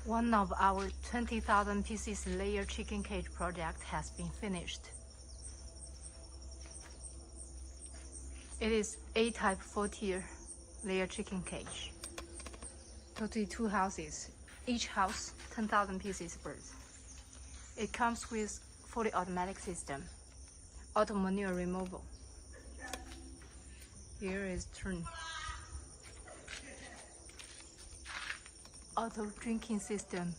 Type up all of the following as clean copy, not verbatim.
One of our 20,000 pieces layer chicken cage project has been finished. It is A-type 4-tier layer chicken cage. Totally 2 houses, each house 10,000 pieces birds. It comes with fully automatic system, auto manure removal. Here is turn. Auto drinking system.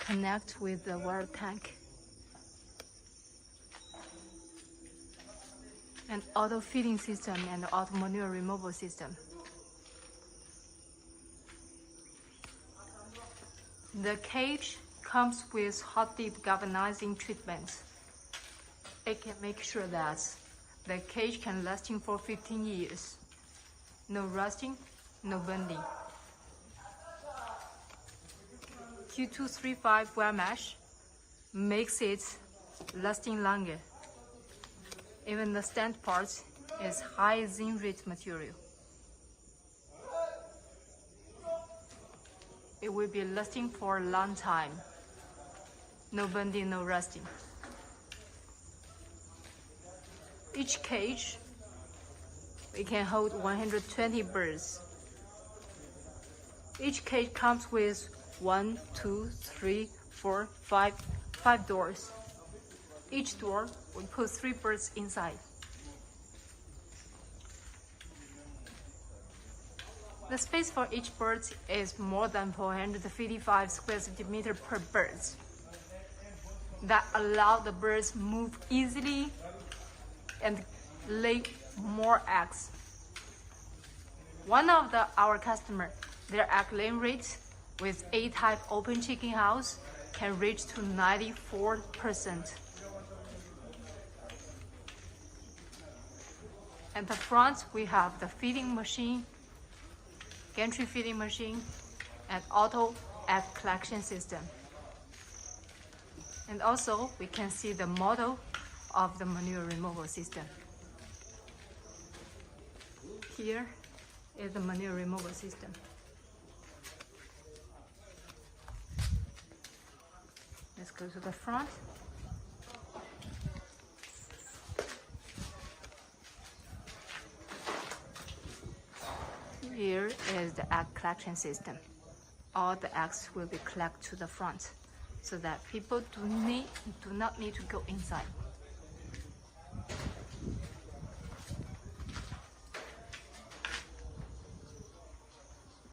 Connect with the water tank. And auto feeding system and auto manure removal system. The cage comes with hot dip galvanizing treatment. It can make sure that the cage can lasting for 15 years. No rusting, no bending. Q235 wire mesh makes it lasting longer. Even the stand part is high zinc rate material. It will be lasting for a long time. No bending, no rusting. Each cage, we can hold 120 birds. Each cage comes with 1, 2, 3, 4, 5 doors. Each door, we put 3 birds inside. The space for each bird is more than 455 square centimeters per bird. That allow the birds move easily and lay more eggs. One of our customer, their egg laying rate with A-type open chicken house can reach to 94%. At the front, we have the feeding machine, gantry feeding machine, and auto egg collection system. And also, we can see the model of the manure removal system. Here is the manure removal system. Let's go to the front. Here is the egg collection system. All the eggs will be collected to the front so that people do not need to go inside.